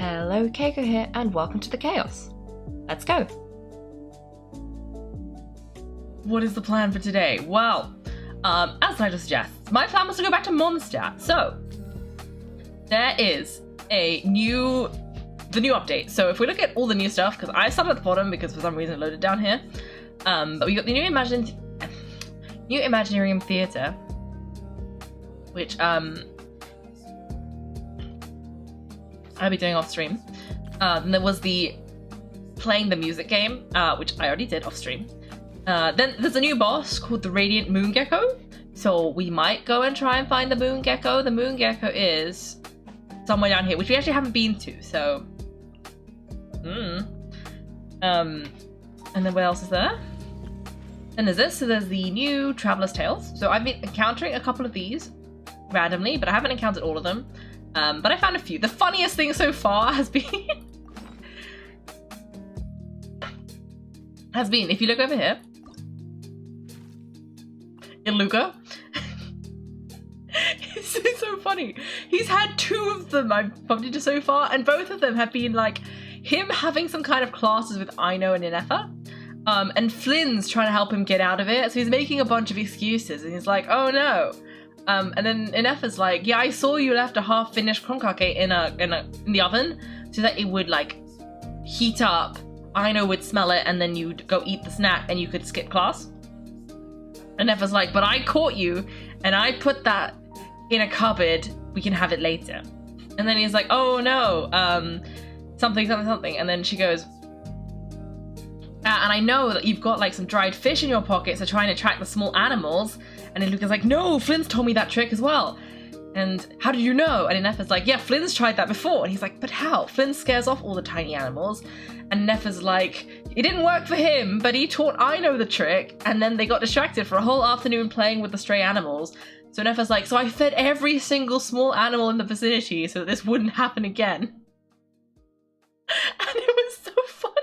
Hello, Keiko here, and welcome to the chaos. Let's go. What is the plan for today? Well, as the title suggests, my plan was to go back to Mondstadt. So, there is the new update. So if we look at all the new stuff, because I started at the bottom because for some reason it loaded down here, but we got the new Imaginarium Theatre, which I'll be doing off stream. Then there was the playing the music game, which I already did off stream. Then there's a new boss called the Radiant Moon Gecko. So we might go and try and find the Moon Gecko. The Moon Gecko is somewhere down here, which we actually haven't been to, so... And then what else is there? And there's this, so there's the new Traveler's Tales. So I've been encountering a couple of these randomly, but I haven't encountered all of them. But I found a few. The funniest thing so far has been... if you look over here, Iluka. It's so funny. He's had two of them I've bumped into so far, and both of them have been like him having some kind of classes with Aino and Inefa. And Flynn's trying to help him get out of it, so he's making a bunch of excuses, and he's like, oh no. And then Inefa's like, yeah, I saw you left a half-finished kronkake in the oven so that it would like heat up. Aino would smell it, and then you'd go eat the snack, and you could skip class. And Inefa's like, but I caught you, and I put that in a cupboard. We can have it later. And then he's like, oh no, something. And then she goes, and I know that you've got like some dried fish in your pocket, so trying to track the small animals. And then Luca's like, no, Flynn's told me that trick as well. And how did you know? And Inefa's like, yeah, Flynn's tried that before. And he's like, but how? Flynn scares off all the tiny animals. And Inefa's like, it didn't work for him, but he taught Aino the trick. And then they got distracted for a whole afternoon playing with the stray animals. So Inefa's like, so I fed every single small animal in the vicinity so that this wouldn't happen again. And it was so funny.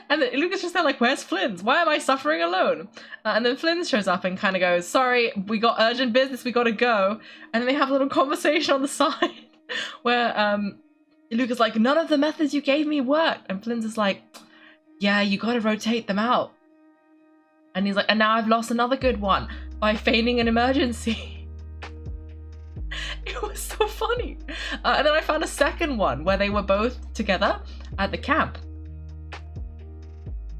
And then Luca's just there like, where's Flynn's? Why am I suffering alone? And then Flynn shows up and kind of goes, sorry, we got urgent business, we gotta go. And then they have a little conversation on the side where Luca's like, none of the methods you gave me worked. And Flynn's is like, yeah, you gotta rotate them out. And he's like, and now I've lost another good one by feigning an emergency. It was so funny. And then I found a second one where they were both together at the camp.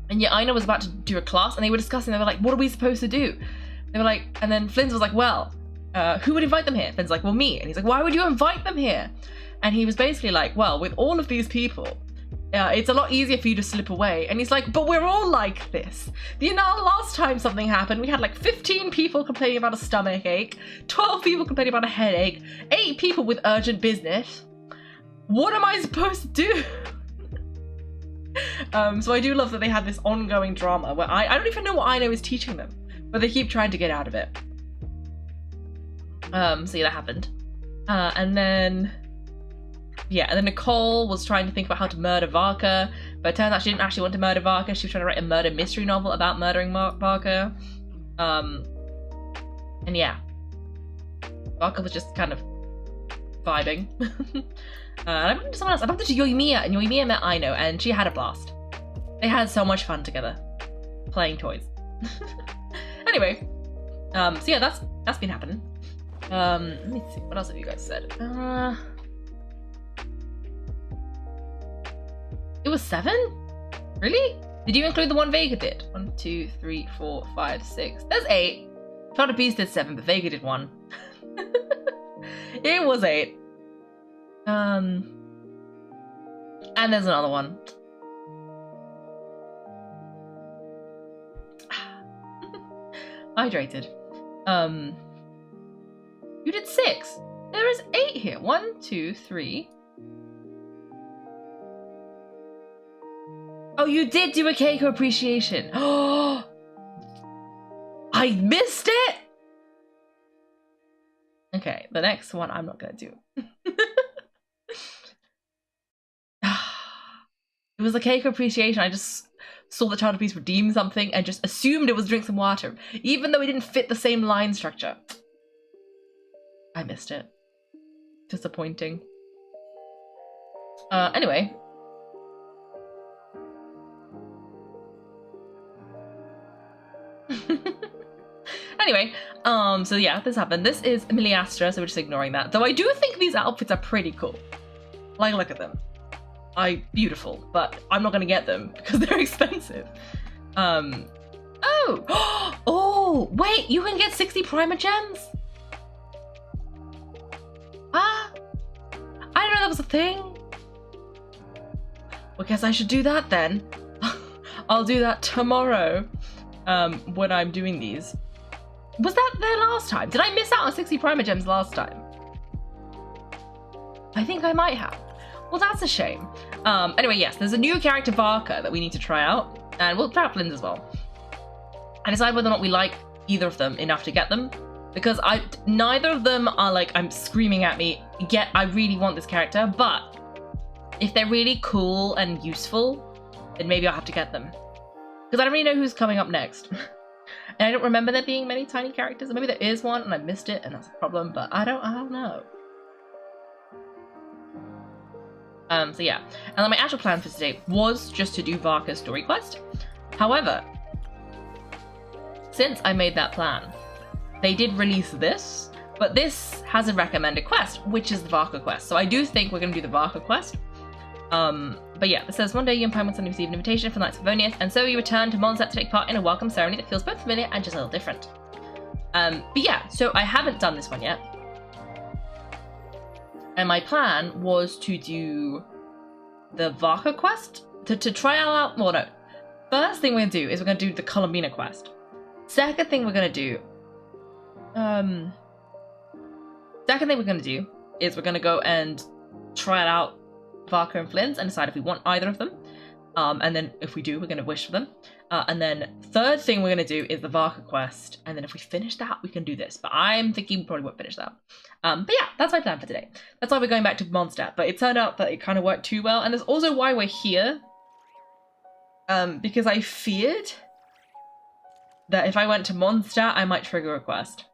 And yeah, Aino was about to do a class, and they were discussing, they were like, what are we supposed to do? They were like, and then Flynn's was like, well, who would invite them here? Flynn's like, well, me. And he's like, why would you invite them here? And he was basically like, well, with all of these people, it's a lot easier for you to slip away. And he's like, but we're all like this. You know, last time something happened, we had like 15 people complaining about a stomach ache, 12 people complaining about a headache, 8 people with urgent business. What am I supposed to do? So I do love that they had this ongoing drama where I don't even know what Aino is teaching them, but they keep trying to get out of it. So yeah, that happened. And then Nicole was trying to think about how to murder Varka, but it turns out she didn't actually want to murder Varka. She was trying to write a murder mystery novel about murdering Varka. And yeah, Varka was just kind of vibing. I bumped into someone else. I bumped into Yoimiya, and Yoimiya met Aino, and she had a blast. They had so much fun together, playing toys. Anyway, so yeah, that's been happening. Let me see, what else have you guys said? It was 7? Really? Did you include the one Vega did? 1, 2, 3, 4, 5, 6. There's 8. Child of Beast did 7, but Vega did 1. It was 8. And there's another one. Hydrated. You did 6. There is 8 here. 1, 2, 3. Oh, you did do a Keiko appreciation. Oh, I missed it. Okay, the next one I'm not gonna do. It was a Keiko appreciation. I just saw the Child of Beast redeem something and just assumed it was drink some water, even though it didn't fit the same line structure. I missed it. Disappointing. Anyway. Anyway, so yeah, this happened. This is Miliastra, so we're just ignoring that. Though I do think these outfits are pretty cool. Like, look at them. Beautiful, but I'm not gonna get them because they're expensive. Oh! Oh, wait, you can get 60 Primer Gems? Ah, I didn't know that was a thing. Well, guess I should do that then. I'll do that tomorrow, when I'm doing these. Was that there last time? Did I miss out on 60 Primer Gems last time? I think I might have. Well, that's a shame. Anyway, yes, there's a new character, Varka, that we need to try out. And we'll try out Flynn's as well. And decide whether or not we like either of them enough to get them. Because neither of them are like, I'm screaming at me, I really want this character. But if they're really cool and useful, then maybe I'll have to get them. Because I don't really know who's coming up next. And I don't remember there being many tiny characters. Or maybe there is one and I missed it and that's a problem, but I don't know. So yeah. And then my actual plan for today was just to do Varka's story quest. However, since I made that plan, they did release this, but this has a recommended quest, which is the Varka quest. So I do think we're going to do the Varka quest. But yeah, it says, one day you and Paimon suddenly receive an invitation from the Knights of Favonius, and so you return to Mondstadt to take part in a welcome ceremony that feels both familiar and just a little different. But yeah, so I haven't done this one yet. And my plan was to do the Varka quest, to try out, well no. First thing we're going to do is we're going to do the Columbina quest. Second thing we're going to do is we're going to go and try it out Varka and Flynn's and decide if we want either of them. And then if we do, we're going to wish for them. And then third thing we're going to do is the Varka quest. And then if we finish that, we can do this. But I'm thinking we probably won't finish that. But yeah, that's my plan for today. That's why we're going back to Mondstadt. But it turned out that it kind of worked too well. And that's also why we're here. Because I feared that if I went to Mondstadt, I might trigger a quest.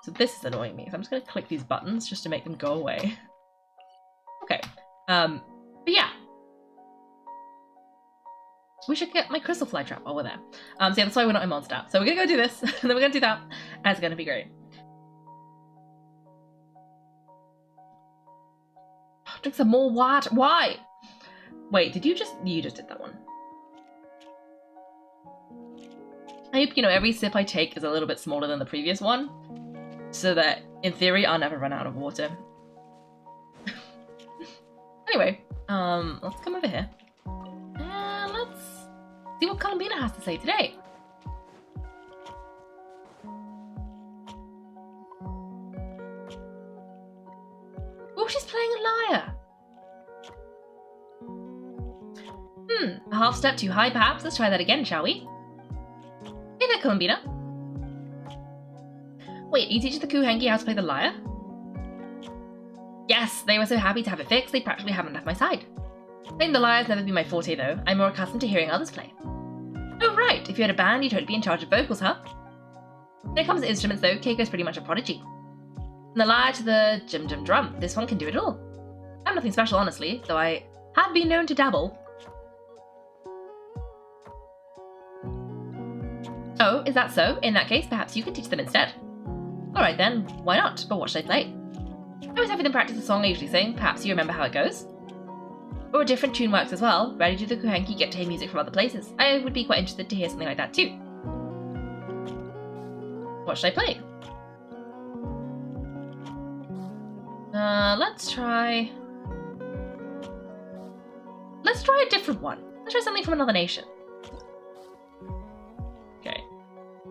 So this is annoying me. So I'm just going to click these buttons just to make them go away. Okay. But yeah. We should get my crystal fly trap while we're there. So yeah, that's why we're not in Mondstadt. So we're going to go do this, and then we're going to do that, and it's going to be great. Drink some more water. Why? Wait, you just did that one. I hope, every sip I take is a little bit smaller than the previous one, so that, in theory, I'll never run out of water. Anyway, let's come over here. And let's see what Columbina has to say today. Oh, she's playing a lyre. A half step too high, perhaps. Let's try that again, shall we? Hey there, Columbina. Wait, you teach the Keqing how to play the lyre? Yes, they were so happy to have it fixed, they practically haven't left my side. Playing the lyre's never been my forte, though. I'm more accustomed to hearing others play. Oh, right. If you had a band, you'd totally be in charge of vocals, huh? When it comes to instruments, though, Keiko's pretty much a prodigy. From the lyre to the jim-jim drum, this one can do it all. I'm nothing special, honestly, though I have been known to dabble. Oh, is that so? In that case, perhaps you could teach them instead. Alright then, why not? But what should I play? I was having them practice a song I usually sing. Perhaps you remember how it goes? Or a different tune works as well. Ready to do the Keqing, get to hear music from other places. I would be quite interested to hear something like that too. What should I play? Let's try a different one. Let's try something from another nation. Okay.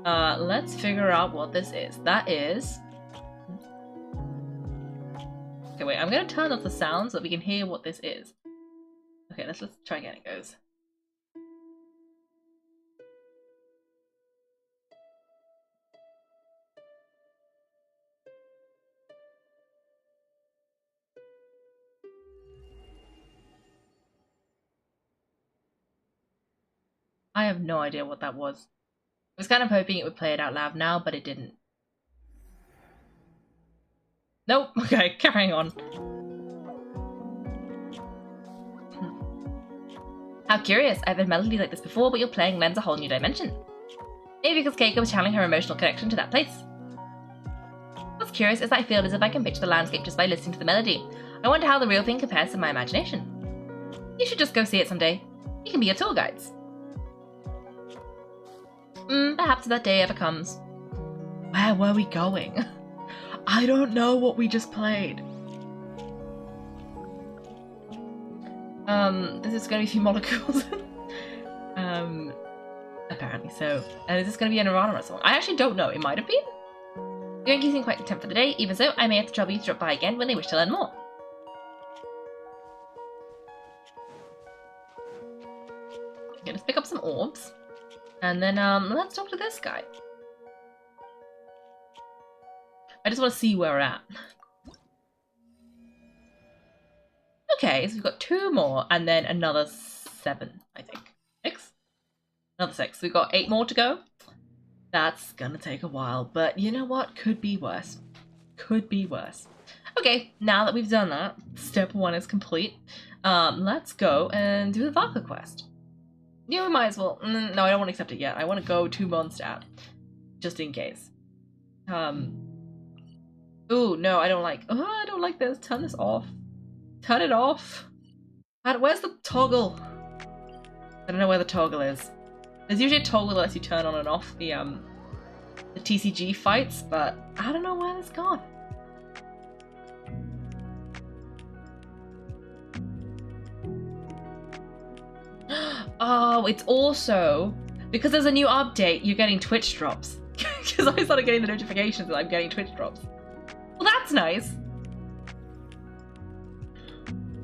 Let's figure out what this is. That is... Okay, wait, I'm gonna turn off the sound so that we can hear what this is. Okay, let's try again. It goes. I have no idea what that was. I was kind of hoping it would play it out loud now, but it didn't. Nope. Okay, carrying on. How curious, I've had melodies like this before, but your playing lends a whole new dimension. Maybe because Keiko was channeling her emotional connection to that place. What's curious is that I feel as if I can picture the landscape just by listening to the melody. I wonder how the real thing compares to my imagination. You should just go see it someday. You can be your tour guides. Perhaps that day ever comes. Where were we going? I don't know what we just played. This is going to be a few molecules. Apparently so. And is this going to be a Nirvana song? I actually don't know. It might have been. The Yankees seem quite content for the day. Even so, I may have to trouble you to drop by again when they wish to learn more. Okay, let's pick up some orbs. And then let's talk to this guy. I just want to see where we're at. Okay, so we've got 2 more and then another 7, I think. 6? Another 6. We've got 8 more to go. That's gonna take a while, but you know what? Could be worse. Could be worse. Okay, now that we've done that, step 1 is complete. Let's go and do the Varka quest. Yeah, we might as well. No, I don't want to accept it yet. I want to go to Mondstadt, just in case. Ooh, no, I don't like. Oh, I don't like this. Turn this off. Turn it off. Where's the toggle? I don't know where the toggle is. There's usually a toggle that lets you turn on and off the TCG fights, but I don't know where it's gone. Oh, it's also because there's a new update. You're getting Twitch drops because I started getting the notifications that I'm getting Twitch drops. Well, that's nice.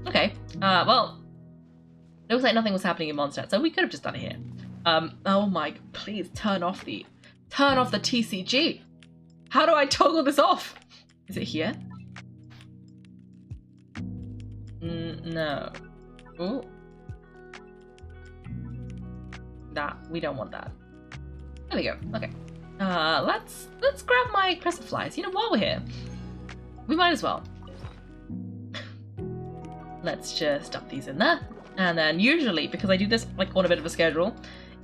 Okay. Well, looks like nothing was happening in Mondstadt, so we could have just done it here. Oh my, please turn off the TCG. How do I toggle this off? Is it here? No. Ooh. That, we don't want that. There we go. Okay. Let's grab my crystal flies. You know, while we're here, we might as well. Let's just stuff these in there. And then usually, because I do this like on a bit of a schedule,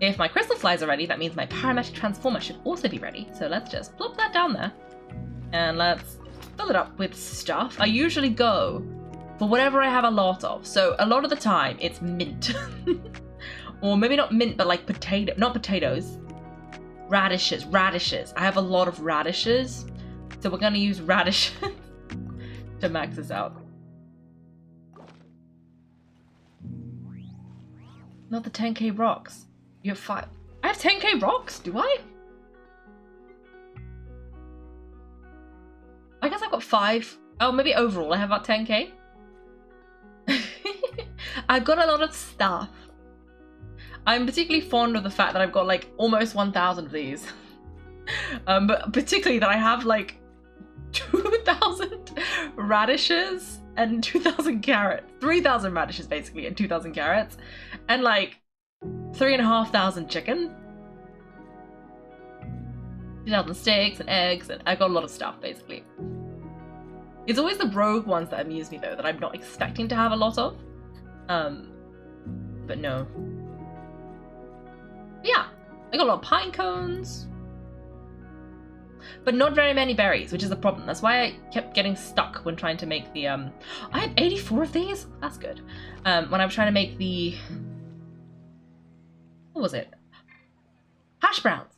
if my crystal flies are ready, that means my parametric transformer should also be ready. So let's just plop that down there. And let's fill it up with stuff. I usually go for whatever I have a lot of. So a lot of the time, it's mint. Or maybe not mint, but like not potatoes. Radishes. I have a lot of radishes. So we're gonna use radishes to max this out. Not the 10k rocks. You have 5. I have 10k rocks, do I? I guess I've got 5. Oh, maybe overall I have about 10k. I've got a lot of stuff. I'm particularly fond of the fact that I've got like almost 1,000 of these. But particularly that I have like 2,000 radishes and 2,000 carrots. 3,000 radishes basically and 2,000 carrots. And like 3,500 chicken. 2,000 steaks and eggs, and I got a lot of stuff basically. It's always the rogue ones that amuse me though, that I'm not expecting to have a lot of. But no. Yeah, I got a lot of pine cones. But not very many berries, which is a problem. That's why I kept getting stuck when trying to make the, I had 84 of these? That's good. When I was trying to make the, what was it? Hash browns.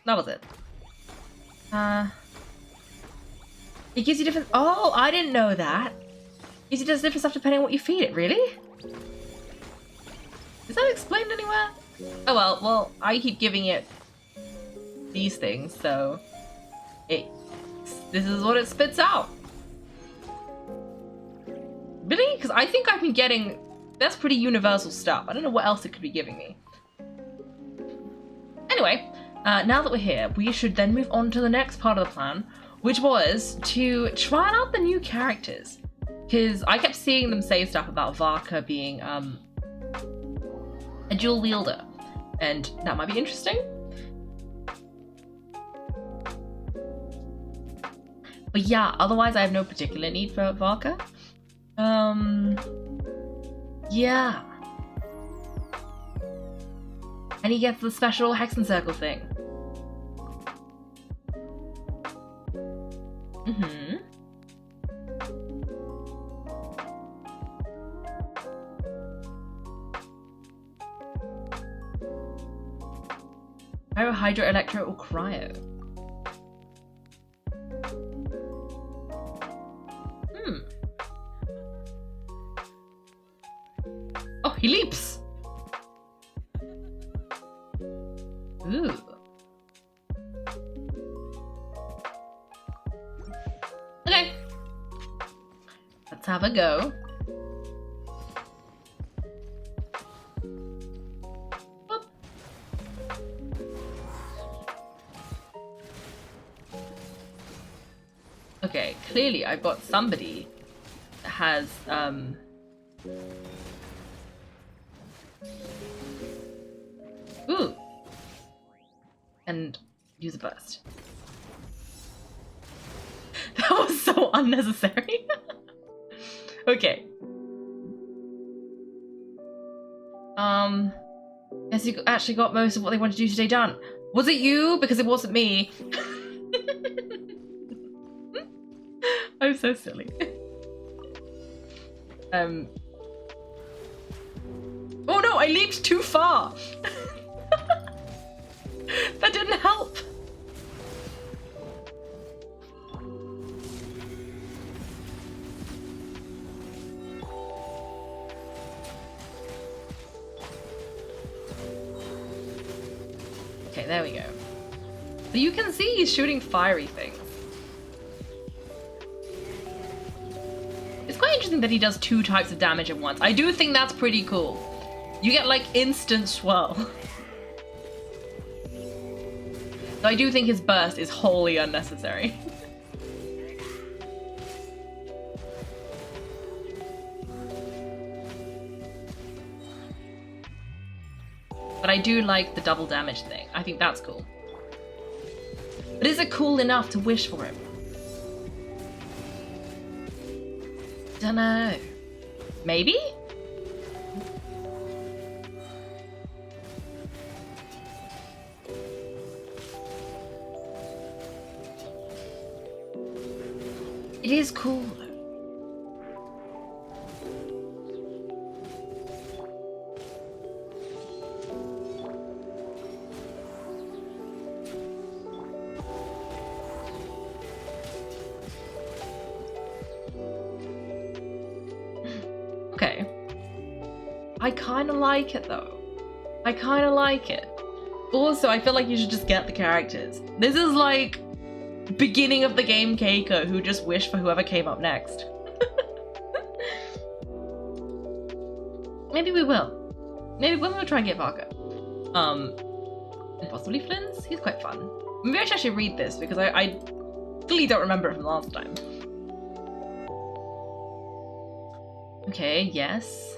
That was it. It gives you different, oh, I didn't know that. It gives you different stuff depending on what you feed it, really? Is that explained anywhere? Oh well, I keep giving it these things, so this is what it spits out. Really? Because I think I've been getting, that's pretty universal stuff. I don't know what else it could be giving me. Anyway, now that we're here, we should then move on to the next part of the plan, which was to try out the new characters. Because I kept seeing them say stuff about Varka being a dual wielder, and that might be interesting. But yeah, otherwise I have no particular need for Varka. Yeah. And he gets the special Hexen Circle thing. Mm-hmm. Cryo, Hydro, Electro, or Cryo? Oh, he leaps! Ooh. Okay. Let's have a go. Boop. Okay, clearly I've got somebody that has, ooh. And use a burst. That was so unnecessary. Okay. Guess you actually got most of what they wanted to do today done. Was it you? Because it wasn't me. I'm so silly. Oh no, I leaped too far. That didn't help. Okay, there we go. But you can see he's shooting fiery things. It's quite interesting that he does 2 types of damage at once. I do think that's pretty cool. You get like instant swirl. So I do think his burst is wholly unnecessary. But I do like the double damage thing. I think that's cool. But is it cool enough to wish for him? Dunno. Maybe? It is cool. Okay. I kind of like it though. I kind of like it. Also, I feel like you should just get the characters. This is like beginning of the game Keiko, who just wished for whoever came up next. Maybe we will. Maybe we'll try and get Varka. And possibly Flynn's. He's quite fun. Maybe I should actually read this because I clearly don't remember it from last time. Okay, yes.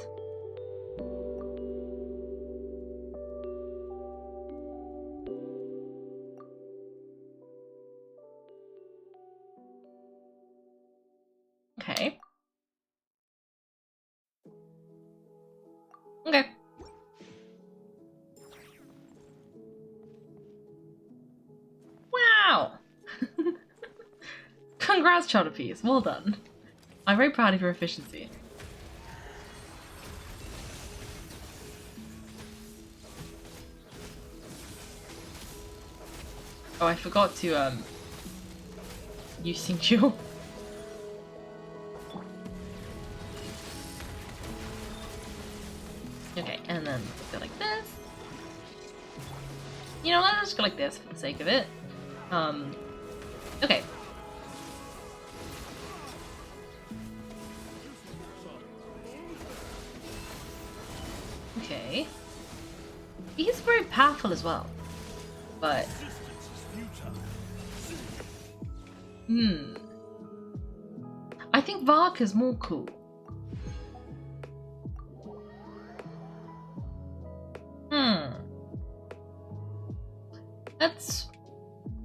Okay. Okay. Wow! Congrats, Chodapies. Well done. I'm very proud of your efficiency. Oh, I forgot to, use Sync Jewel. Okay, and then go like this. You know, let's just go like this for the sake of it. Okay. Okay. He's very powerful as well. But... I think Varka's more cool.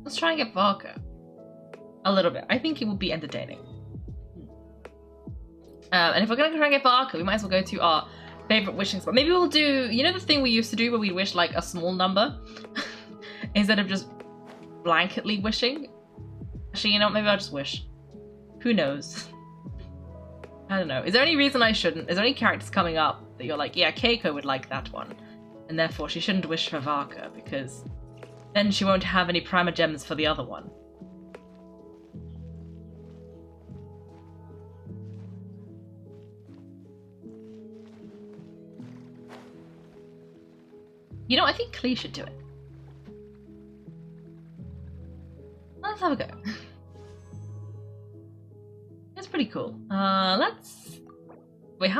Let's try and get Varka. A little bit. I think it would be entertaining. And if we're gonna try and get Varka, we might as well go to our favorite wishing spot. Maybe we'll do, you know the thing we used to do where we wish like a small number instead of just blanketly wishing? Actually, you know, maybe I'll just wish. Who knows? I don't know. Is there any reason I shouldn't? Is there any characters coming up that you're like, yeah, Kaiko would like that one, and therefore she shouldn't wish for Varka because then she won't have any Prima Gems for the other one? You know, I think Klee should do it. Let's have a go. It's pretty cool. Let's... Wait,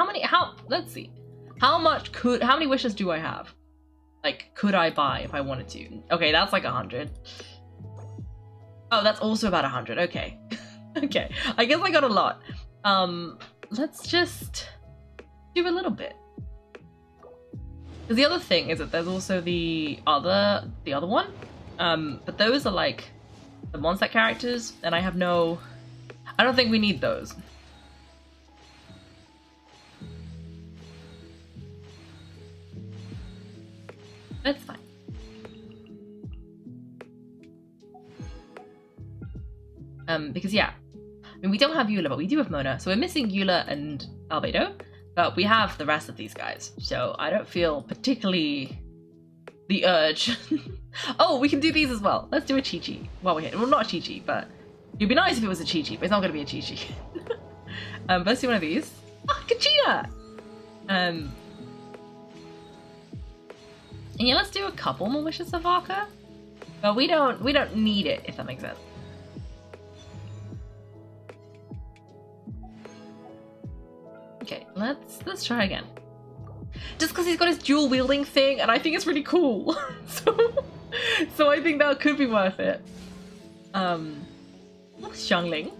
let's see. How many wishes do I have? Like, could I buy if I wanted to? Okay, that's like 100. Oh, that's also about 100. Okay. Okay. I guess I got a lot. Let's just do a little bit. Because the other thing is that there's also the other one. But those are like the monster characters, and I don't think we need those. That's fine. Because yeah, I mean, we don't have Eula, but we do have Mona, so we're missing Eula and Albedo, but we have the rest of these guys, so I don't feel particularly the urge. Oh, we can do these as well. Let's do a Chi-Chi while we're here. Well, not a Chi-Chi, but it'd be nice if it was a Chi-Chi, but it's not going to be a Chi-Chi. But let's do one of these. Ah, Kachina! And yeah, let's do a couple more wishes of Varka. But we don't need it, if that makes sense. Okay, let's try again. Just because he's got his dual wielding thing, and I think it's really cool. so I think that could be worth it. Xiangling.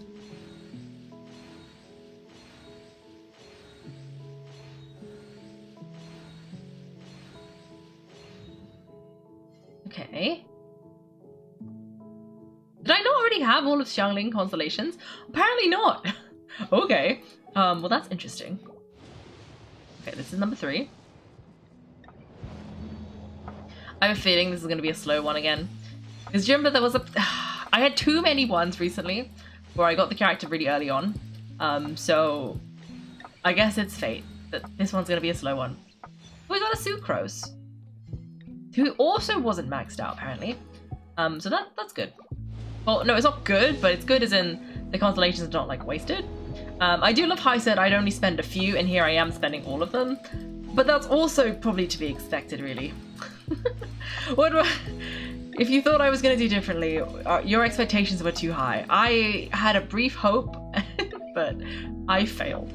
Okay. Did I not already have all of Xiangling constellations? Apparently not. Okay. Well, that's interesting. Okay, this is number 3. I have a feeling this is going to be a slow one again. Because do you remember there was I had too many ones recently where I got the character really early on. So I guess it's fate that this one's going to be a slow one. We got a Sucrose, who also wasn't maxed out apparently. So that's good. Well, no, it's not good, but it's good as in the constellations are not like wasted. I do love how I said I'd only spend a few, and here I am spending all of them. But that's also probably to be expected, really. If you thought I was going to do differently, your expectations were too high. I had a brief hope, but I failed.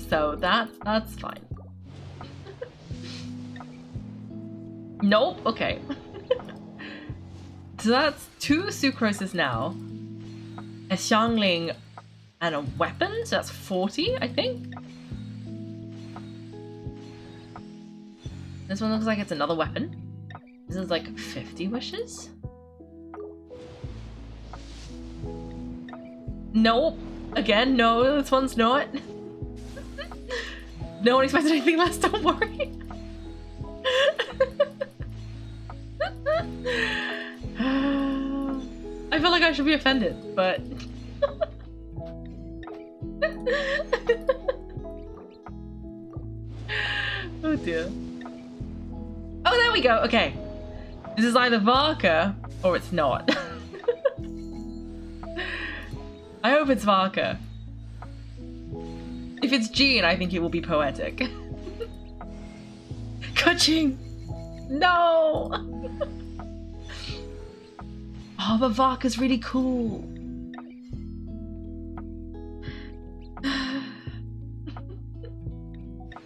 So that's fine. Nope, okay. So that's 2 Sucroses now. A Xiangling and a weapon, so that's 40, I think. This one looks like it's another weapon. This is like 50 wishes. Nope. Again, no, this one's not. No one expected anything less, don't worry. I feel like I should be offended, but... Oh dear. Oh, there we go. Okay. This is either Varka or it's not. I hope it's Varka. If it's Jean, I think it will be poetic. Keqing! No! Oh, but Varka's really cool.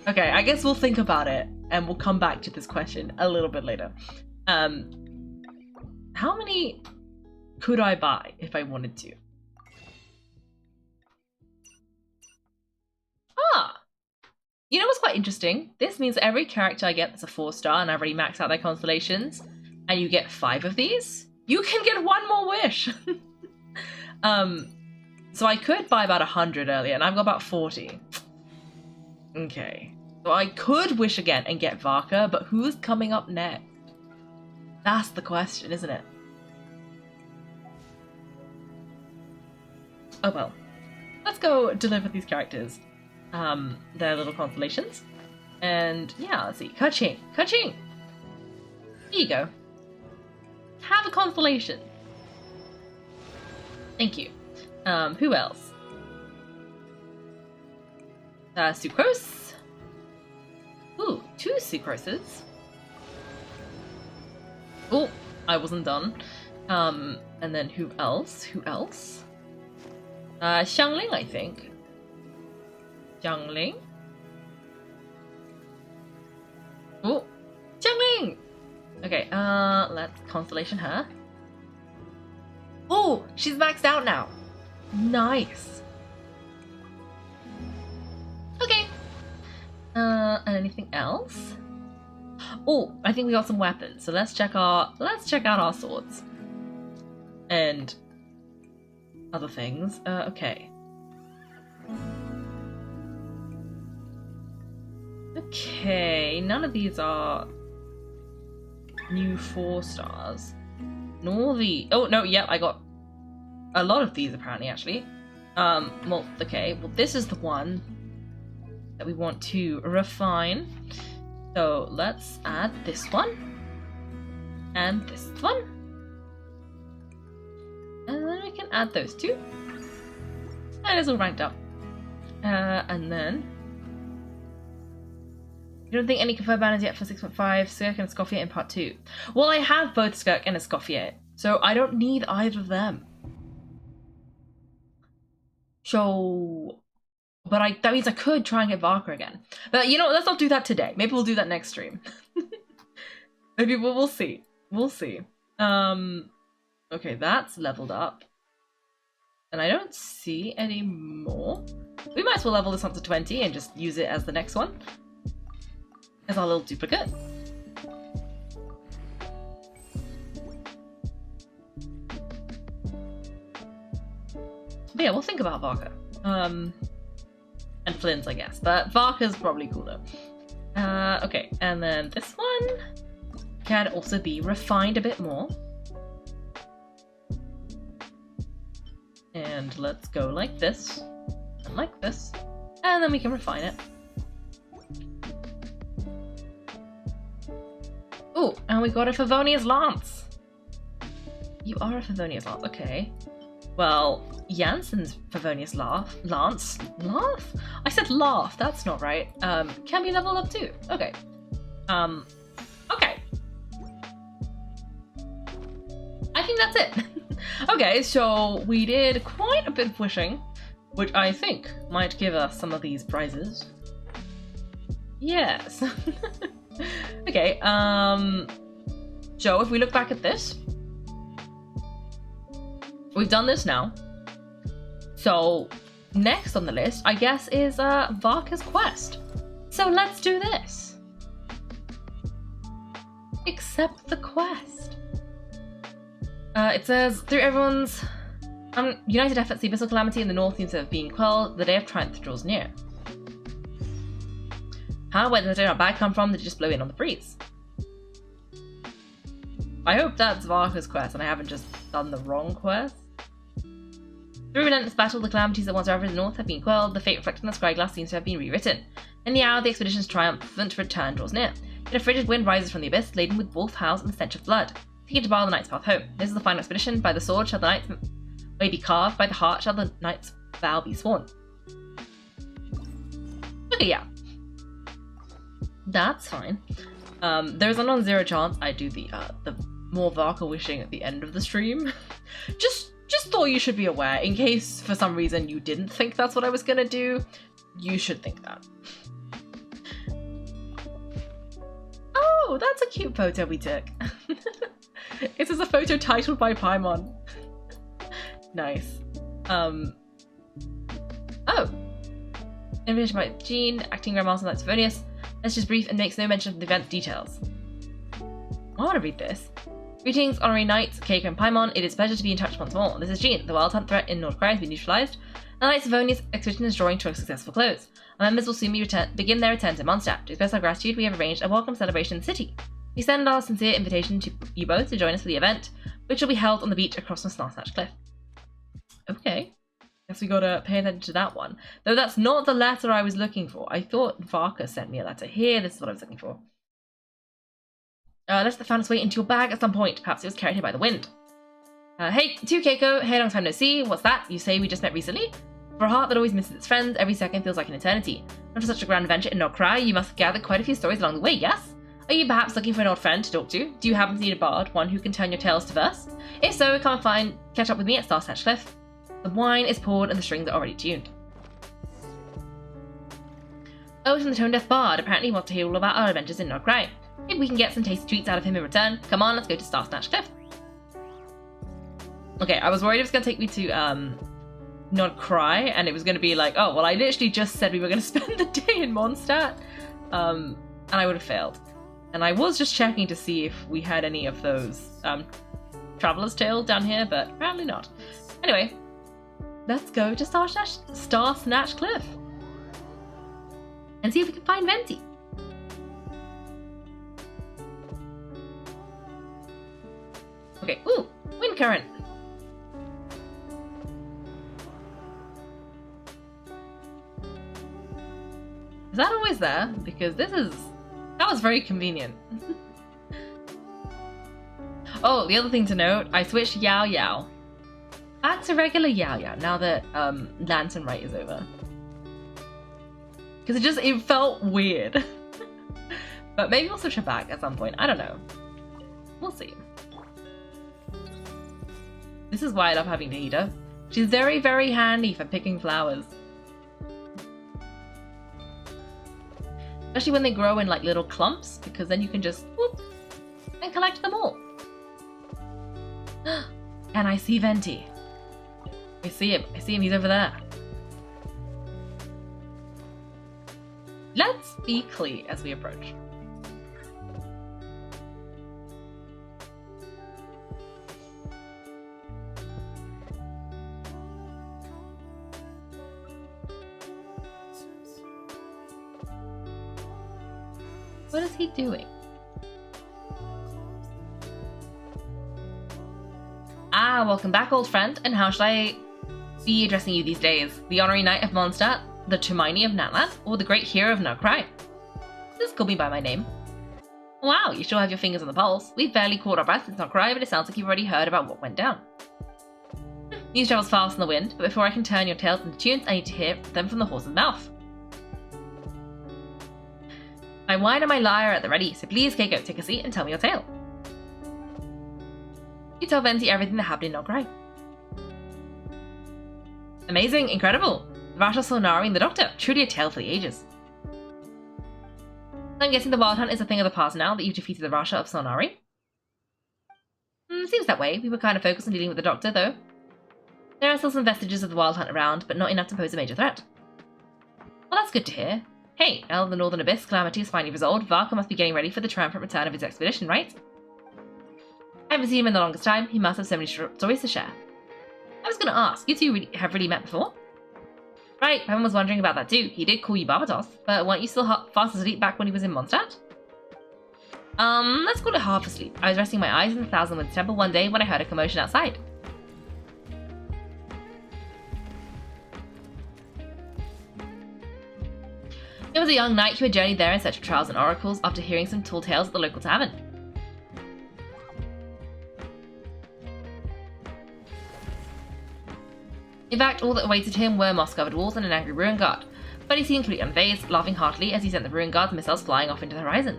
Okay, I guess we'll think about it and we'll come back to this question a little bit later. How many could I buy if I wanted to? You know what's quite interesting? This means every character I get that's a 4-star and I've already maxed out their constellations, and you get 5 of these, you can get 1 more wish. So I could buy about 100 earlier, and I've got about 40. Okay. So I could wish again and get Varka, but who's coming up next? That's the question, isn't it? Oh well. Let's go deliver these characters their little consolations. And yeah, let's see. Keqing! Keqing! Here you go. Have a consolation. Thank you. Who else? Sucrose. Ooh, 2 sucroses. Oh, I wasn't done. And then who else? Who else? Xiangling, I think. Xiangling. Oh, Xiangling! Okay, let's constellation her. Oh, she's maxed out now. Nice. Okay. And anything else? Oh, I think we got some weapons. So let's check out our swords. And other things. Okay. Okay, none of these are new 4 stars. Nor the... Oh, no, yep, I got a lot of these apparently, actually. Well, okay, well, this is the one that we want to refine. So let's add this one. And this one. And then we can add those 2. And it's all ranked up. And then... You don't think any confirmed banners yet for 6.5, Skirk and Escoffier in part 2? Well, I have both Skirk and Escoffier, so I don't need either of them. So... But that means I could try and get Varka again. But you know, let's not do that today. Maybe we'll do that next stream. Maybe we'll see. We'll see. Okay, that's leveled up. And I don't see any more. We might as well level this up to 20 and just use it as the next one. As our little duplicate. But yeah, we'll think about Varka. And Flynn's, I guess. But Varka's probably cooler. Okay, and then this one can also be refined a bit more. And let's go like this. And like this. And then we can refine it. Oh, and we got a Favonius Lance. You are a Favonius Lance, okay. Well, Janssen's Favonius Lance? Laugh? I said laugh, that's not right. Can be leveled up too. Okay. Okay. I think that's it. Okay, so we did quite a bit of wishing, which I think might give us some of these prizes. Yes. Okay, so if we look back at this, we've done this now. So next on the list, I guess, is Varka's quest. So let's do this. Accept the quest. It says, through everyone's united efforts, the abyssal calamity in the north seems to have been quelled. The day of triumph draws near. Huh? Where did our bag come from? Did it just blow in on the breeze? I hope that's Varka's quest and I haven't just done the wrong quest. Through relentless battle, the calamities that once ravaged the north have been quelled. The fate reflected in the scryglass seems to have been rewritten. In the hour the expedition's triumphant return draws near. Yet a frigid wind rises from the abyss, laden with wolf howls and the stench of blood, seeking to bar the knight's path home. This is the final expedition. By the sword shall the knight's way be carved, by the heart shall the knight's vow be sworn. Okay, yeah. That's fine. There's a non-zero chance I do the more Varka wishing at the end of the stream. just thought you should be aware, in case for some reason you didn't think that's what I was gonna do. You should think that. Oh, that's a cute photo we took. This is a photo titled by Paimon. Nice. Oh. Information by Jean, acting Grandmaster Knight Savonius. That's just brief and makes no mention of the event details. I want to read this. Greetings, honorary knights, Keiko and Paimon. It is a pleasure to be in touch once more. This is Jean. The wild hunt threat in North Korea has been neutralized. The Knights of Onia's expedition is drawing to a successful close. Our members will soon begin their return to Mondstadt. To express our gratitude, we have arranged a welcome celebration in the city. We send our sincere invitation to you both to join us for the event, which will be held on the beach across from Starsnatch Cliff. Okay. Guess we gotta pay attention to that one. Though that's not the letter I was looking for. I thought Varka sent me a letter. Here, this is what I was looking for. Let's found its way into your bag at some point. Perhaps it was carried here by the wind. Hey, to Keiko. Hey, long time no see. What's that? You say we just met recently? For a heart that always misses its friends, every second feels like an eternity. After such a grand adventure in Nokrai, you must have gathered quite a few stories along the way, yes? Are you perhaps looking for an old friend to talk to? Do you happen to need a bard, one who can turn your tales to verse? If so, come and catch up with me at Starsnatch Cliff. The wine is poured and the strings are already tuned. Oh, from the Tone Deaf Bard. Apparently he wants to hear all about our adventures in Nokrai. Maybe we can get some tasty treats out of him in return. Come on, let's go to Starsnatch Cliff. Okay, I was worried it was going to take me to, Nokrai, and it was going to be like, oh, well, I literally just said we were going to spend the day in Mondstadt, and I would have failed. And I was just checking to see if we had any of those, Traveler's Tale down here, but apparently not. Anyway, let's go to Starsnatch Cliff. And see if we can find Venti. Okay, ooh, wind current. Is that always there? Because that was very convenient. Oh, the other thing to note, I switched Yao Yao back to regular Yao Yao now that Lantern Rite is over. Because it felt weird. But maybe we'll switch her back at some point. I don't know. We'll see. This is why I love having Nahida. She's very, very handy for picking flowers. Especially when they grow in like little clumps, because then you can just whoop and collect them all. And I see Venti. I see him. He's over there. Let's be clear as we approach. What is he doing? Ah, welcome back, old friend. And how should I be addressing you these days? The honorary knight of Mondstadt, the Termini of Natlan, or the great hero of Nokrai? Just call me by my name. Wow, you sure have your fingers on the pulse. We've barely caught our breath since Nokrai, but it sounds like you've already heard about what went down. News travels fast in the wind, but before I can turn your tales into tunes, I need to hear them from the horse's mouth. My wine and my lyre are at the ready, so please, Keiko, take a seat and tell me your tale. You tell Venti everything that happened in Nokrai. Amazing, incredible. The Rasha Solnari and the Doctor, truly a tale for the ages. I'm guessing the Wild Hunt is a thing of the past now that you've defeated the Rasha of Solnari? Seems that way. We were kind of focused on dealing with the Doctor, though. There are still some vestiges of the Wild Hunt around, but not enough to pose a major threat. Well, that's good to hear. Hey, now the Northern Abyss calamity is finally resolved, Varka must be getting ready for the triumphant return of his expedition, right? I haven't seen him in the longest time. He must have so many stories to share. I was going to ask, you two have really met before? Right, everyone was wondering about that too. He did call you Barbatos, but weren't you still fast asleep back when he was in Mondstadt? Let's call it half asleep. I was resting my eyes in the Thousand-Winds Temple one day when I heard a commotion outside. It was a young knight who had journeyed there in search of trials and oracles after hearing some tall tales at the local tavern. In fact, all that awaited him were moss-covered walls and an angry ruin guard, but he seemed completely unfazed, laughing heartily as he sent the ruin guard's missiles flying off into the horizon.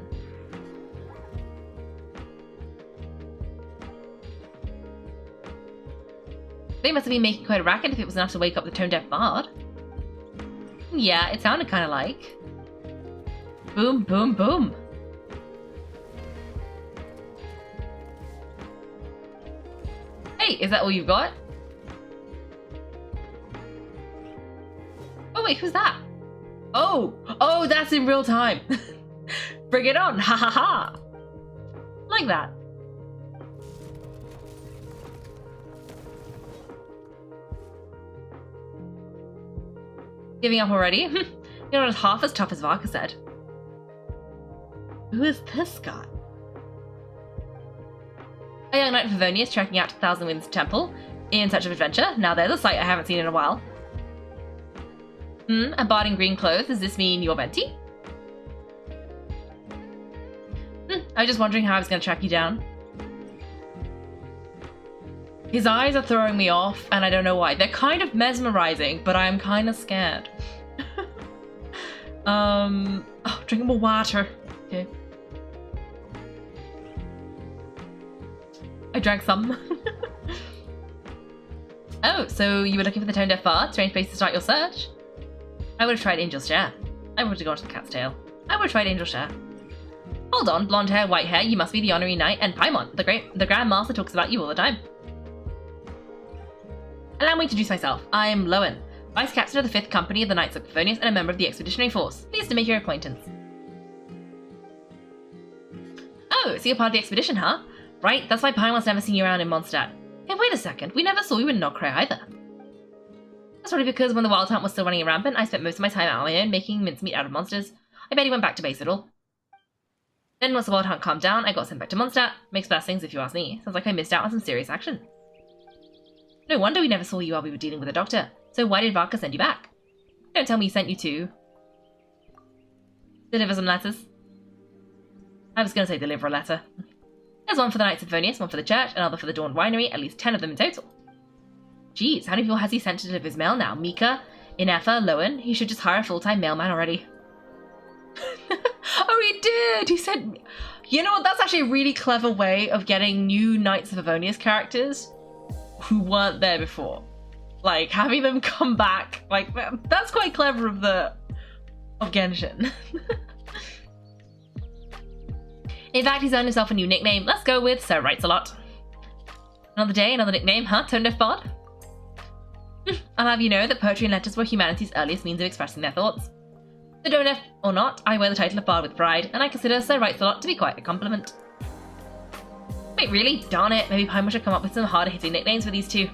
They must have been making quite a racket if it was enough to wake up the tone-deaf bard. Yeah, it sounded kind of like. Boom, boom, boom. Hey, is that all you've got? Oh wait, who's that? Oh, that's in real time. Bring it on, ha ha ha. Like that. Giving up already? You're not half as tough as Varka said. Who is this guy? A young knight of Favonius trekking out to Thousand Winds Temple in search of adventure. Now there's a sight I haven't seen in a while. A bard in green clothes. Does this mean you're Venti? I was just wondering how I was going to track you down. His eyes are throwing me off, and I don't know why. They're kind of mesmerizing, but I'm kind of scared. Oh, drink more water. Okay. I drank some. Oh, so you were looking for the tone-deaf bard? Strange place to start your search. I would have tried Angel's Share. I would have gone to the Cat's Tail. I would have tried Angel's Share. Hold on, blonde hair, white hair, you must be the honorary knight, and Paimon, the Grand Master talks about you all the time. Allow me to introduce myself. I'm Lohen, Vice Captain of the 5th Company of the Knights of Favonius and a member of the Expeditionary Force. Pleased to make your acquaintance. Oh, so you're part of the expedition, huh? Right, that's why Paimon's never seen you around in Mondstadt. Hey, wait a second, we never saw you in Nocray either. That's probably because when the Wild Hunt was still running rampant, I spent most of my time on my own making mincemeat out of monsters. I bet he went back to base at all. Then once the Wild Hunt calmed down, I got sent back to Mondstadt. Mixed blessings if you ask me. Sounds like I missed out on some serious action. No wonder we never saw you while we were dealing with the doctor. So why did Varka send you back? Don't tell me he sent you to... deliver some letters. I was going to say deliver a letter. There's one for the Knights of Favonius, one for the church, another for the Dawn Winery, at least 10 of them in total. Jeez, how many people has he sent to deliver his mail now? Mika, Inefa, Lohen? He should just hire a full-time mailman already. Oh, he did! He said... You know what? That's actually a really clever way of getting new Knights of Favonius characters who weren't there before. Like, having them come back. Like, that's quite clever of Genshin. In fact, he's earned himself a new nickname. Let's go with Sir Writes a Lot. Another day, another nickname, huh? Tone-deaf bard? I'll have you know that poetry and letters were humanity's earliest means of expressing their thoughts. So tone-deaf or not, I wear the title of bard with pride, and I consider Sir Writes a Lot to be quite a compliment. Wait, really? Darn it, maybe Paimon should come up with some harder-hitting nicknames for these two.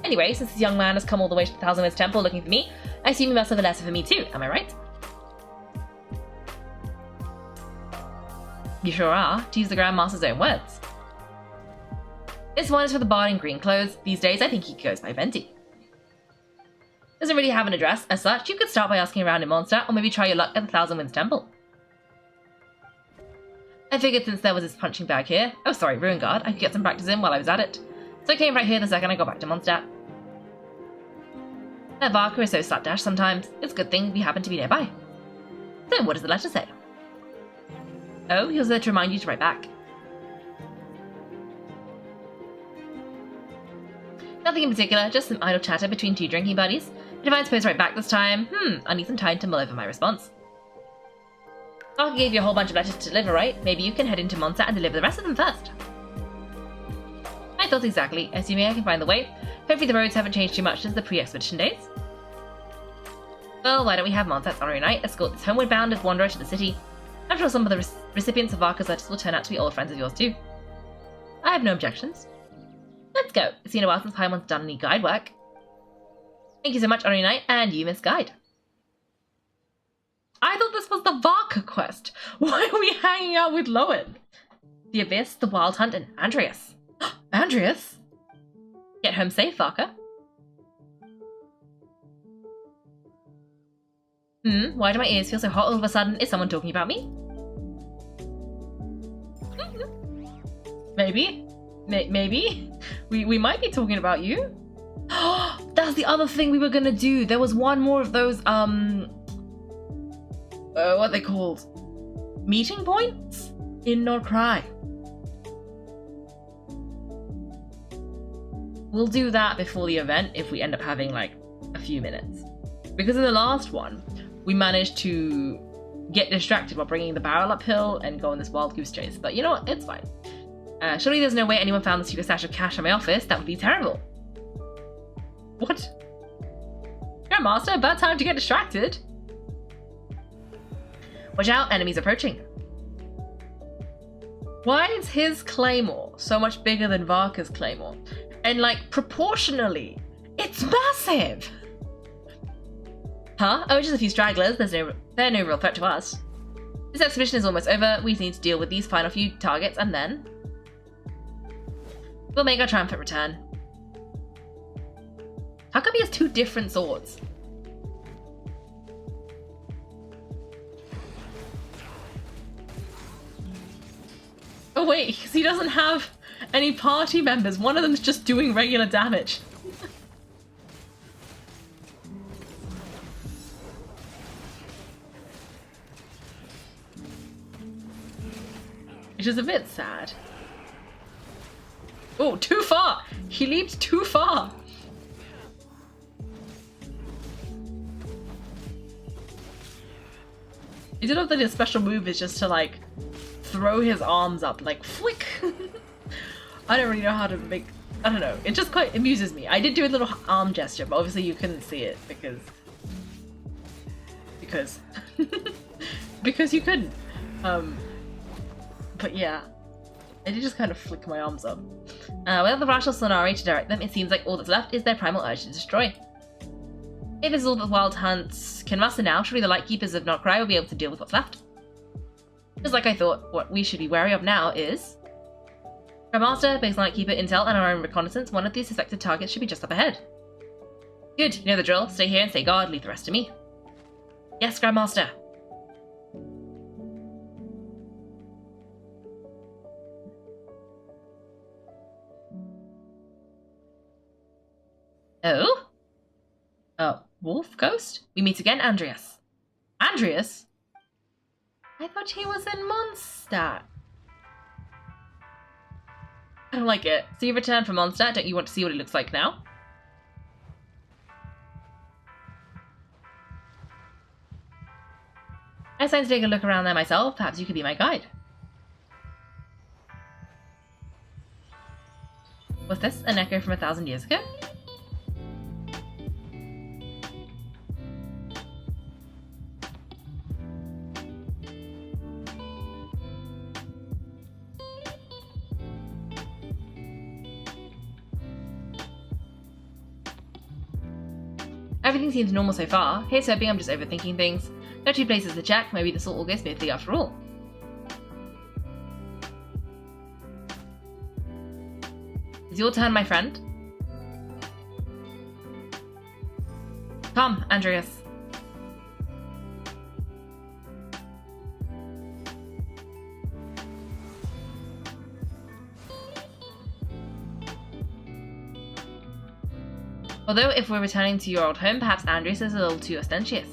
Anyway, since this young man has come all the way to the Thousand Winds Temple looking for me, I assume he must have a letter for me too, am I right? You sure are, to use the Grand Master's own words. This one is for the bard in green clothes. These days, I think he goes by Venti. Doesn't really have an address. As such, you could start by asking around in Mondstadt, or maybe try your luck at the Thousand Winds Temple. I figured since there was this punching bag here, oh sorry, Ruin Guard, I could get some practice in while I was at it. So I came right here the second I got back to Mondstadt. That Varka is so slapdash sometimes. It's a good thing we happen to be nearby. So what does the letter say? Oh, he was there to remind you to write back. Nothing in particular, just some idle chatter between two drinking buddies. But if I'm supposed to write back this time, I need some time to mull over my response. Varka gave you a whole bunch of letters to deliver, right? Maybe you can head into Mondstadt and deliver the rest of them first. I thought exactly, assuming I can find the way. Hopefully the roads haven't changed too much since the pre-expedition days. Well, why don't we have Mondstadt's honorary knight escort this homeward bound wanderer to the city? I'm sure some of the recipients of Varka's letters will turn out to be old friends of yours too. I have no objections. Let's go. It's been a while since Paimon's done any guide work. Thank you so much, honorary knight, and you, Miss Guide. I thought this was the Varka quest. Why are we hanging out with Lohen? The Abyss, the Wild Hunt, and Andreas. Andreas? Get home safe, Varka. Why do my ears feel so hot all of a sudden? Is someone talking about me? Maybe. Maybe. We might be talking about you. That's the other thing we were gonna do. There was one more of those, what are they called? Meeting points? In Nocray. We'll do that before the event if we end up having, like, a few minutes. Because in the last one, we managed to get distracted while bringing the barrel uphill and go on this wild goose chase. But you know what? It's fine. Surely there's no way anyone found the secret stash of cash in my office. That would be terrible. What? Grandmaster, bad time to get distracted. Watch out, enemies approaching. Why is his claymore so much bigger than Varka's claymore? And like, proportionally, it's massive! Huh? Oh, just a few stragglers. They're no real threat to us. This expedition is almost over. We need to deal with these final few targets and then we'll make our triumphant return. How come he has 2 different swords? Oh wait, because he doesn't have any party members. One of them's just doing regular damage. Which is a bit sad. Oh, too far! He leaped too far! I don't know that his special move is just to, like, throw his arms up, like, flick! I don't really know how to make... I don't know. It just quite amuses me. I did do a little arm gesture, but obviously you couldn't see it because... because you couldn't. But yeah, I did just kind of flick my arms up. Without the rational Sonari to direct them, it seems like all that's left is their primal urge to destroy. If this is all that Wild Hunts can muster now, surely the Lightkeepers of Notcry will be able to deal with what's left. Just like I thought, what we should be wary of now is... Grandmaster, based on Lightkeeper intel and our own reconnaissance, one of these suspected targets should be just up ahead. Good, you know the drill. Stay here and stay guard, leave the rest to me. Yes, Grandmaster. Oh? Oh, Wolf Ghost? We meet again, Andreas. Andreas? I thought he was in Mondstadt. I don't like it. So you returned from Mondstadt, don't you want to see what it looks like now? I decided to take a look around there myself. Perhaps you could be my guide. Was this an echo from 1,000 years ago? Everything seems normal so far. Here's hoping I'm just overthinking things. Got 2 places to check, maybe this will all go smoothly after all. It's your turn, my friend. Come, Andreas. Although, if we're returning to your old home, perhaps Andreas is a little too ostentatious.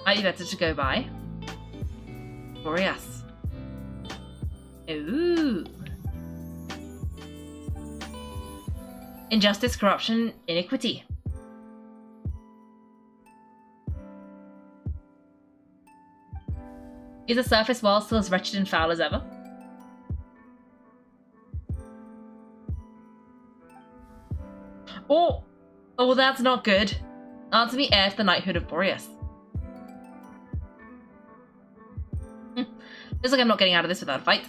Might be better to go by Boreas. Ooh. Injustice, corruption, iniquity. Is the surface world still as wretched and foul as ever? Oh, that's not good. Answer me, heir to the knighthood of Boreas. Looks like I'm not getting out of this without a fight.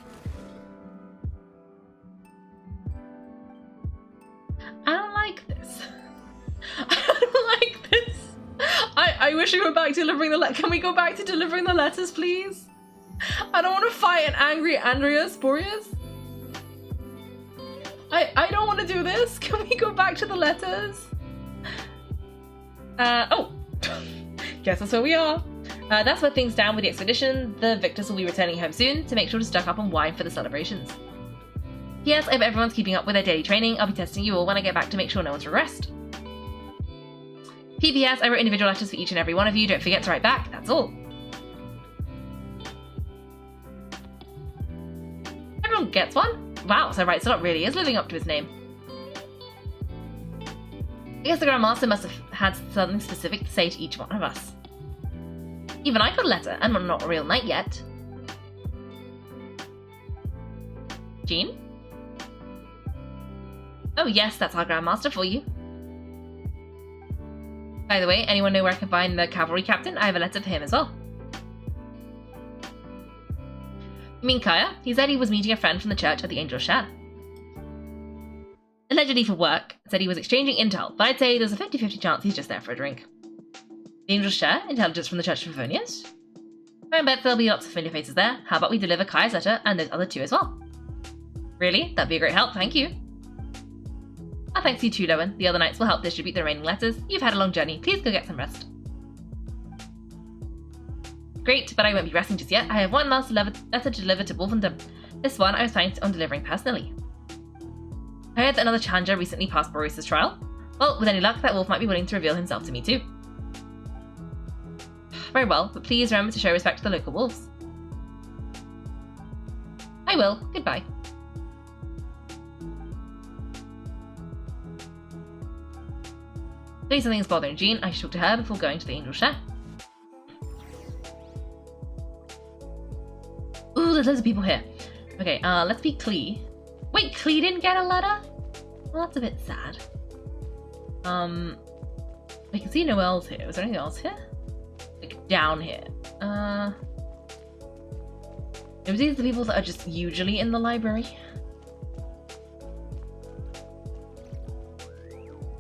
I don't like this. I don't like this. I wish we were back delivering the Can we go back to delivering the letters, please? I don't want to fight an angry Andreas Boreas. I don't want to do this. Can we go back to the letters? Oh. Guess that's where we are. That's where things stand with the expedition. The victors will be returning home soon, so make sure to stock up on wine for the celebrations. Yes, I hope everyone's keeping up with their daily training. I'll be testing you all when I get back to make sure no one's regressed. PPS, I wrote individual letters for each and every one of you. Don't forget to write back. That's all. Everyone gets one? Wow, so Right Slot really is living up to his name. I guess the Grandmaster must have had something specific to say to each one of us. Even I got a letter, and I'm not a real knight yet. Jean? Oh yes, that's our Grandmaster for you. By the way, anyone know where I can find the cavalry captain? I have a letter for him as well. You mean Kaya? He said he was meeting a friend from the church at the Angel Shell. allegedly for work, said he was exchanging intel, but I'd say there's a 50-50 chance he's just there for a drink. The Angels share intelligence from the Church of Favonius? I bet there'll be lots of familiar faces there. How about we deliver Kai's letter and those other two as well? Really? That'd be a great help, thank you. Ah, thanks to you too, Lohen. The other knights will help distribute the remaining letters. You've had a long journey. Please go get some rest. Great, but I won't be resting just yet. I have one last letter to deliver to Wolfendom. This one I was planning on delivering personally. I heard that another challenger recently passed Boreas' trial. Well, with any luck, that wolf might be willing to reveal himself to me too. Very well, but please remember to show respect to the local wolves. I will. Goodbye. Maybe something is bothering Jean. I should talk to her before going to the Angel Share. Ooh, there's loads of people here. Okay, let's be Klee. Wait, Klee didn't get a letter? Well, that's a bit sad. I can see Noelle's here. Was there anything else here? Like, down here. Maybe these are the people that are just usually in the library.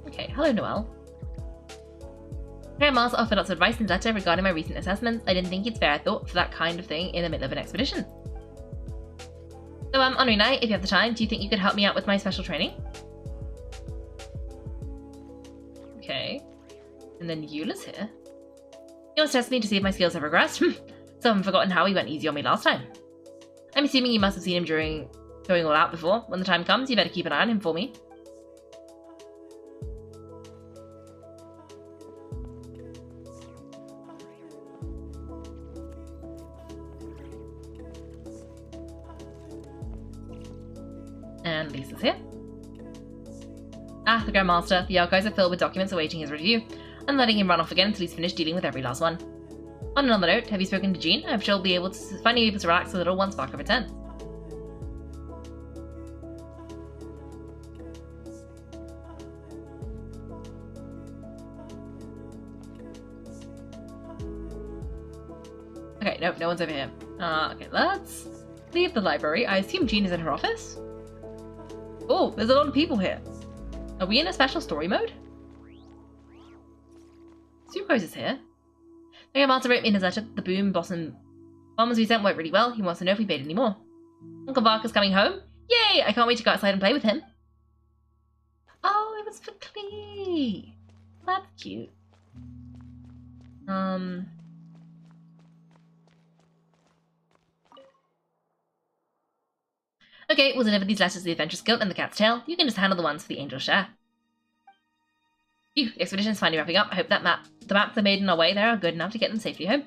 Okay, hello Noelle. Grandma's offered lots of advice in his letter regarding my recent assessments. I didn't think it's fair, I thought, for that kind of thing in the middle of an expedition. So, on night, if you have the time, do you think you could help me out with my special training? Okay. And then Eula's here. He wants to test me to see if my skills have regressed. So I haven't forgotten how he went easy on me last time. I'm assuming you must have seen him during going all out before. When the time comes, you better keep an eye on him for me. And Lisa's here. Ah, the Grand Master. The archives are filled with documents awaiting his review. I'm letting him run off again until he's finished dealing with every last one. On another note, have you spoken to Jean? I'm sure he'll be finally able to relax a little once Varka returns. Okay, nope, no one's over here. Okay, let's leave the library. I assume Jean is in her office? Oh, there's a lot of people here. Are we in a special story mode? Sucrose is here. Mayor Marta wrote me in his letter that the bombs we sent worked really well. He wants to know if we paid any more. Uncle Varka's coming home. Yay! I can't wait to go outside and play with him. Oh, it was for Klee. That's cute. Okay, we'll deliver these letters to the Adventurous Guild and the Cat's Tail. You can just handle the ones for the Angel Share. Phew, the expedition's finally wrapping up. I hope that the maps they made on our way there are good enough to get them safely home.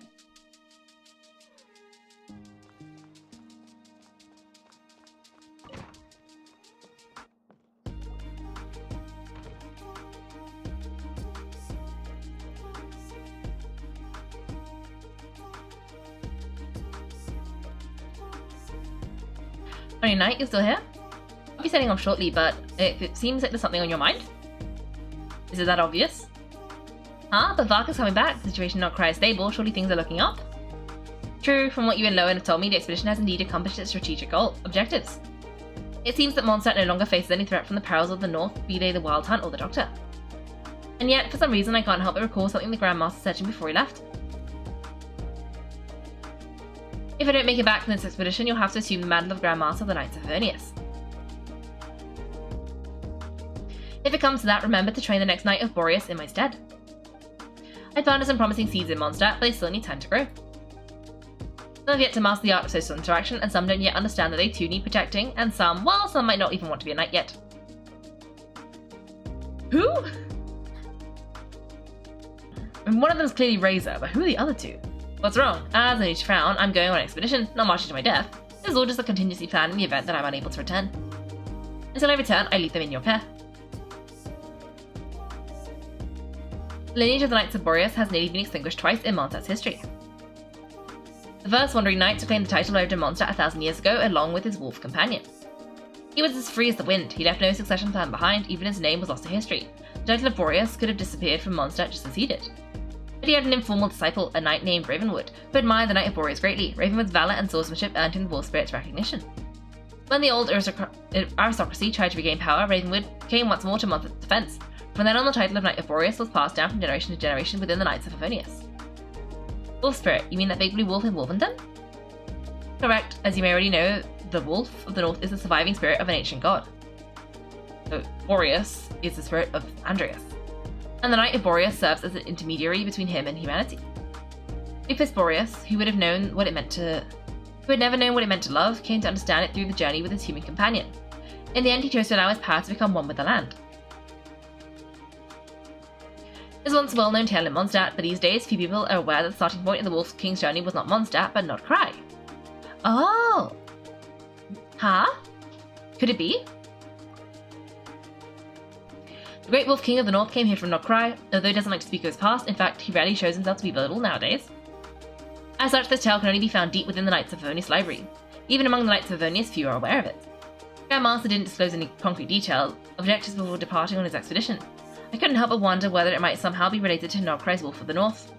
Friday night, you're still here? I'll be setting off shortly, but it seems like there's something on your mind. Is it that obvious? Huh? But Varka's coming back. The situation not quite stable. Surely things are looking up. True, from what you and Lohen have told me, the expedition has indeed accomplished its strategic objectives. It seems that Mondstadt no longer faces any threat from the perils of the north, be they the Wild Hunt or the Doctor. And yet, for some reason, I can't help but recall something the Grand Master said to me before he left. If I don't make it back from this expedition, you'll have to assume the mantle of Grand Master of the Knights of Favonius. If it comes to that, remember to train the next Knight of Boreas in my stead. I found some promising seeds in Mondstadt, but they still need time to grow. Some have yet to master the art of social interaction, and some don't yet understand that they too need protecting, and some might not even want to be a knight yet. Who? And one of them's clearly Razor, but who are the other two? What's wrong? As I need to frown, I'm going on an expedition, not marching to my death. This is all just a contingency plan in the event that I'm unable to return. Until I return, I leave them in your care. The lineage of the Knights of Boreas has nearly been extinguished twice in Mondstadt's history. The first wandering knight to claim the title over Mondstadt 1,000 years ago, along with his wolf companion. He was as free as the wind. He left no succession plan behind, even his name was lost to history. The title of Boreas could have disappeared from Mondstadt just as he did. But he had an informal disciple, a knight named Ravenwood, who admired the Knight of Boreas greatly. Ravenwood's valor and swordsmanship earned him the wolf spirit's recognition. When the old aristocracy tried to regain power, Ravenwood came once more to mount its defence. From then on, the title of Knight of Boreas was passed down from generation to generation within the Knights of Favonius. Wolf Spirit, you mean that big blue wolf in Wolfenden? Correct. As you may already know, the Wolf of the North is the surviving spirit of an ancient god. So, Boreas is the spirit of Andreas. And the Knight of Boreas serves as an intermediary between him and humanity. Lupus Boreas, who had never known what it meant to love, came to understand it through the journey with his human companion. In the end, he chose to allow his power to become one with the land. There's once a well-known tale in Mondstadt, but these days few people are aware that the starting point in the Wolf King's journey was not Mondstadt, but Nordkrai. Oh! Huh? Could it be? The Great Wolf King of the North came here from Nordkrai, although he doesn't like to speak of his past. In fact, he rarely shows himself to be volatile nowadays. As such, this tale can only be found deep within the Knights of Favonius library. Even among the Knights of Favonius, few are aware of it. Grandmaster didn't disclose any concrete detail, objectives before departing on his expedition. I couldn't help but wonder whether it might somehow be related to Nordkrai's Wolf of the North.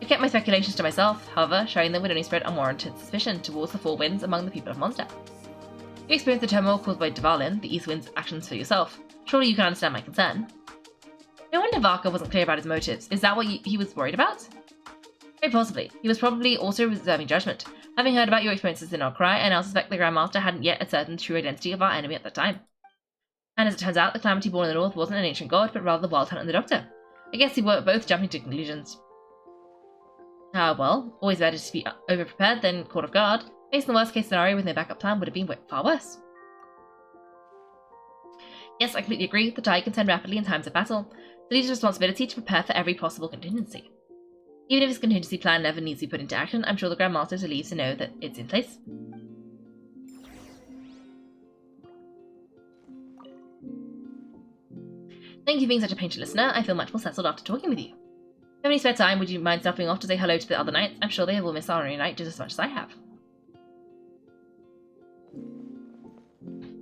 I kept my speculations to myself, however, sharing them would only spread unwarranted suspicion towards the four winds among the people of Mondstadt. You experienced the turmoil caused by Dvalin, the East Wind's actions for yourself. Surely you can understand my concern. No wonder Varka wasn't clear about his motives. Is that what he was worried about? Very possibly. He was probably also reserving judgment. Having heard about your experiences in Nordkrai, I now suspect the Grandmaster hadn't yet ascertained the true identity of our enemy at that time. And as it turns out, the Calamity born in the North wasn't an ancient god, but rather the Wild Hunt and the Doctor. I guess they were both jumping to conclusions. Well, always better to be over-prepared than caught off guard. Facing the worst-case scenario with no backup plan would have been far worse. Yes, I completely agree. The tide can turn rapidly in times of battle. The leader's responsibility to prepare for every possible contingency. Even if his contingency plan never needs to be put into action, I'm sure the Grandmaster is relieved to know that it's in place. Thank you for being such a patient listener. I feel much more settled after talking with you. If you have any spare time, would you mind stopping off to say hello to the other knights? I'm sure they have all missed our night just as much as I have.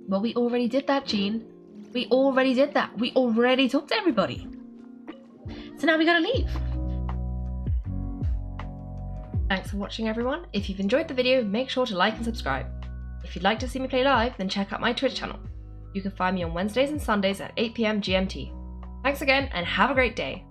Well, we already did that, Jean. We already did that. We already talked to everybody. So now we gotta leave. Thanks for watching, everyone. If you've enjoyed the video, make sure to like and subscribe. If you'd like to see me play live, then check out my Twitch channel. You can find me on Wednesdays and Sundays at 8 PM GMT. Thanks again, and have a great day.